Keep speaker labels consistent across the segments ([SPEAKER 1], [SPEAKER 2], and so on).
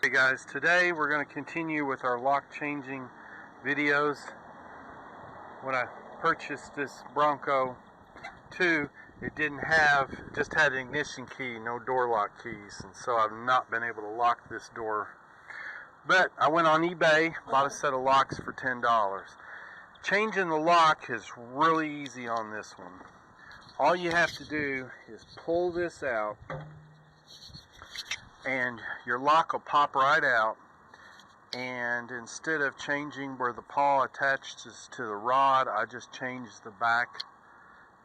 [SPEAKER 1] Hey guys, today we're going to continue with our lock changing videos. When I purchased this Bronco 2, it just had an ignition key, no door lock keys, and so I've not been able to lock this door. But I went on eBay, bought a set of locks for $10. Changing the lock is really easy on this one. All you have to do is pull this out and your lock will pop right out, and instead of changing where the pawl attaches to the rod, I just change the back,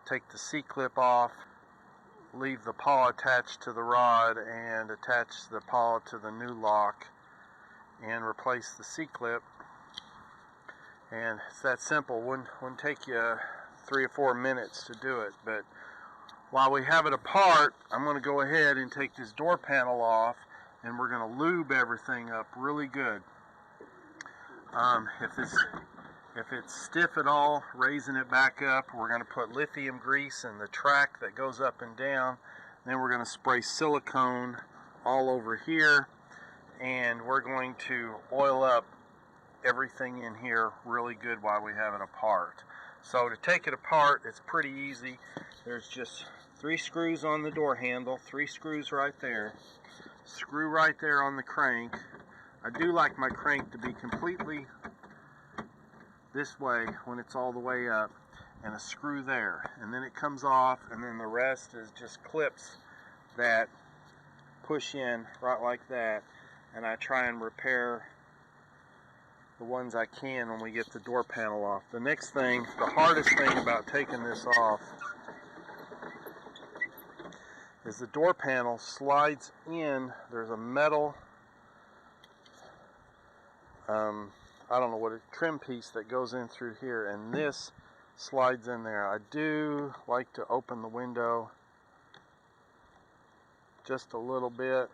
[SPEAKER 1] take the C-clip off, leave the pawl attached to the rod, and attach the pawl to the new lock and replace the C-clip. And it's that simple. Wouldn't take you 3 or 4 minutes to do it. But while we have it apart, I'm going to go ahead and take this door panel off, and we're going to lube everything up really good. If it's stiff at all, raising it back up, we're going to put lithium grease in the track that goes up and down. Then we're going to spray silicone all over here, and we're going to oil up everything in here really good while we have it apart. So to take it apart, it's pretty easy. There's just 3 screws on the door handle, 3 screws right there, screw right there on the crank. I do like my crank to be completely this way when it's all the way up, and a screw there, and then it comes off, and then the rest is just clips that push in right like that, and I try and repair the ones I can when we get the door panel off. The next thing, the hardest thing about taking this off, is the door panel slides in. There's a metal, I don't know what, a trim piece that goes in through here, and this slides in there. I do like to open the window just a little bit,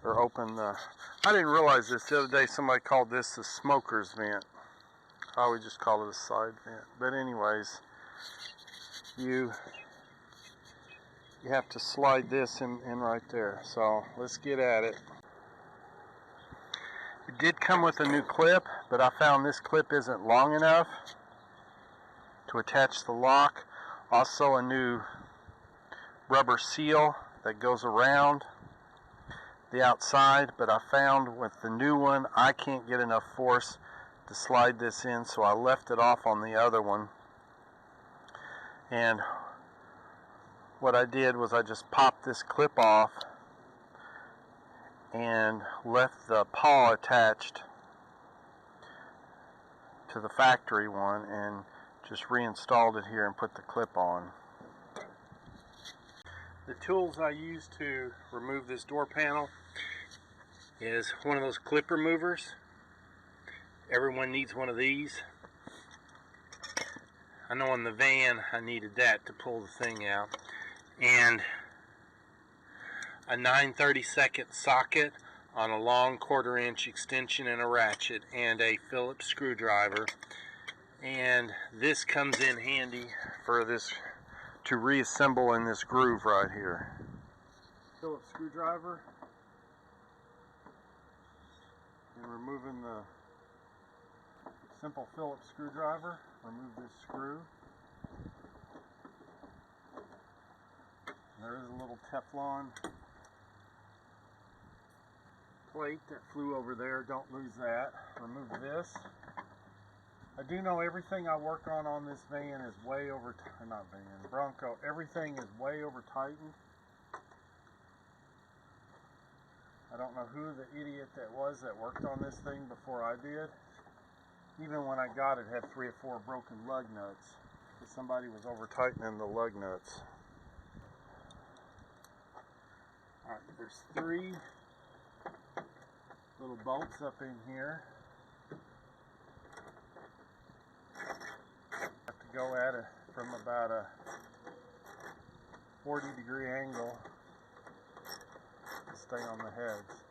[SPEAKER 1] or open the, I didn't realize this the other day, somebody called this the smoker's vent. I always just call it a side vent. But anyways, you have to slide this in right there. So let's get at it. It did come with a new clip, but I found this clip isn't long enough to attach the lock. Also a new rubber seal that goes around the outside, but I found with the new one I can't get enough force to slide this in, so I left it off on the other one. And what I did was I just popped this clip off and left the pawl attached to the factory one, and just reinstalled it here and put the clip on. The tools I use to remove this door panel is one of those clip removers. Everyone needs one of these. I know in the van I needed that to pull the thing out. And a 9/32 socket on a long 1/4 inch extension and a ratchet, and a Phillips screwdriver. And this comes in handy for this, to reassemble in this groove right here. Phillips screwdriver, and removing the simple Phillips screwdriver, remove this screw. There is a little Teflon plate that flew over there, don't lose that. Remove this. I do know everything I work on this van is way over, not van, Bronco, everything is way over tightened. I don't know who the idiot that was that worked on this thing before I did. Even when I got it, it had 3 or 4 broken lug nuts. Somebody was over tightening the lug nuts. Alright, there's 3 little bolts up in here. Have to go at it from about a 40-degree angle to stay on the heads.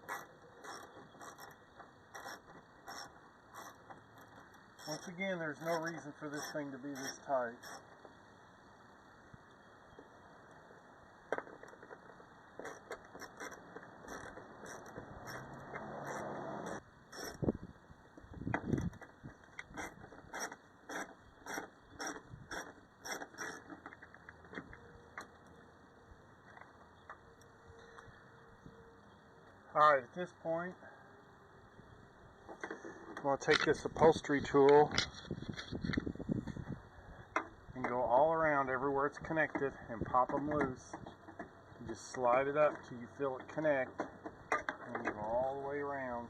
[SPEAKER 1] Once again, there's no reason for this thing to be this tight. Alright, at this point, I'm going to take this upholstery tool and go all around everywhere it's connected and pop them loose. You just slide it up till you feel it connect, and you go all the way around.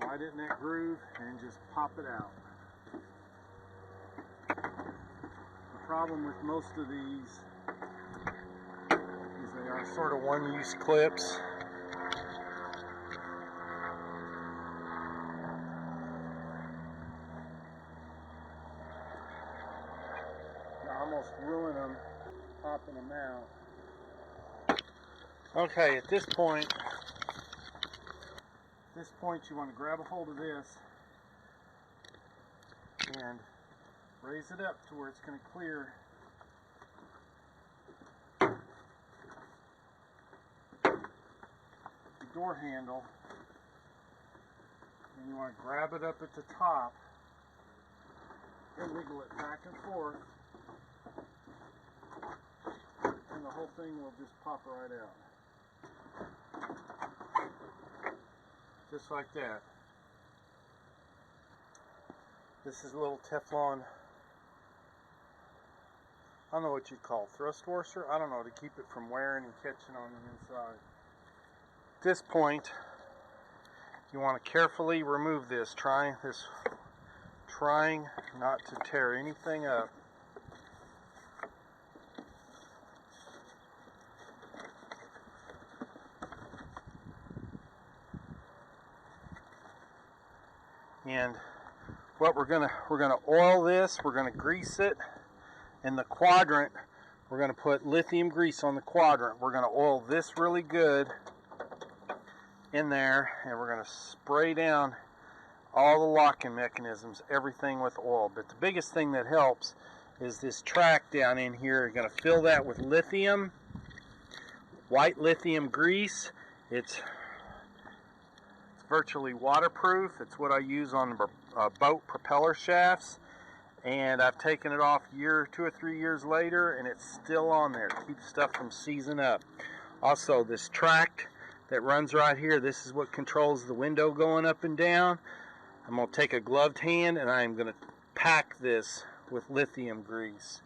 [SPEAKER 1] Slide it in that groove and just pop it out. The problem with most of these is they are sort of one-use clips. I almost ruin them popping them out. Okay, at this point you want to grab a hold of this and raise it up to where it's going to clear the door handle, and you want to grab it up at the top and wiggle it back and forth, and the whole thing will just pop right out. Just like that. This is a little Teflon, I don't know what you'd call thrust washer, I don't know, to keep it from wearing and catching on the inside. At this point, you want to carefully remove this, trying not to tear anything up. And what we're gonna oil this, we're gonna grease it. In the quadrant, we're gonna put lithium grease on the quadrant. We're gonna oil this really good in there, and we're gonna spray down all the locking mechanisms, everything with oil. But the biggest thing that helps is this track down in here. You're gonna fill that with lithium, white lithium grease. It's virtually waterproof. It's what I use on boat propeller shafts, and I've taken it off 2 or 3 years later, and it's still on there. Keeps stuff from seizing up. Also, this track that runs right here, this is what controls the window going up and down. I'm going to take a gloved hand and I'm going to pack this with lithium grease.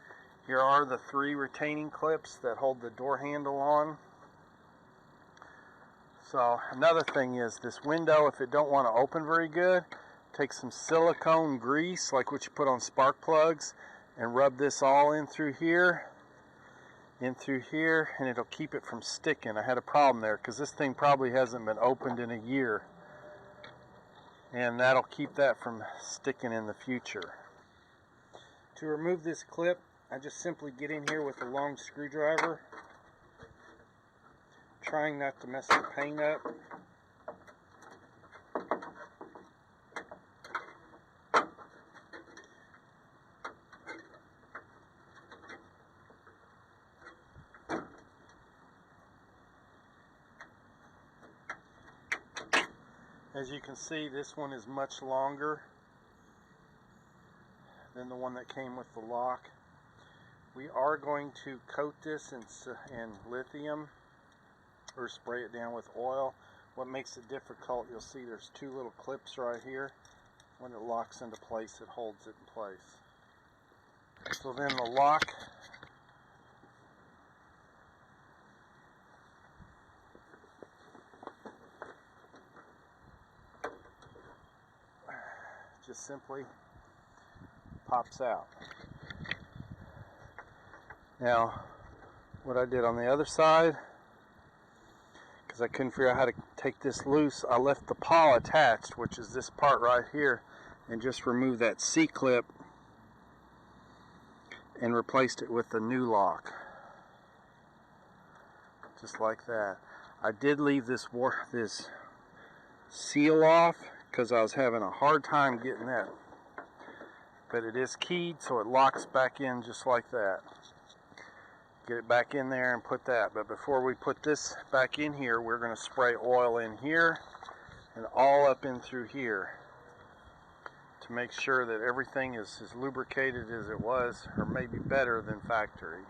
[SPEAKER 1] Here are the 3 retaining clips that hold the door handle on. So another thing is this window, if it don't want to open very good, take some silicone grease like what you put on spark plugs and rub this all in through here, and it'll keep it from sticking. I had a problem there because this thing probably hasn't been opened in a year, and that'll keep that from sticking in the future. To remove this clip, I just simply get in here with a long screwdriver, trying not to mess the paint up. As you can see, this one is much longer than the one that came with the lock. We are going to coat this in lithium, or spray it down with oil. What makes it difficult, you'll see there's 2 little clips right here. When it locks into place, it holds it in place. So then the lock, just simply pops out. Now, what I did on the other side, because I couldn't figure out how to take this loose, I left the pawl attached, which is this part right here, and just removed that C-clip and replaced it with the new lock. Just like that. I did leave this seal off because I was having a hard time getting that, but it is keyed, so it locks back in just like that. Get it back in there and put that. But before we put this back in here, we're going to spray oil in here and all up in through here to make sure that everything is as lubricated as it was, or maybe better than factory.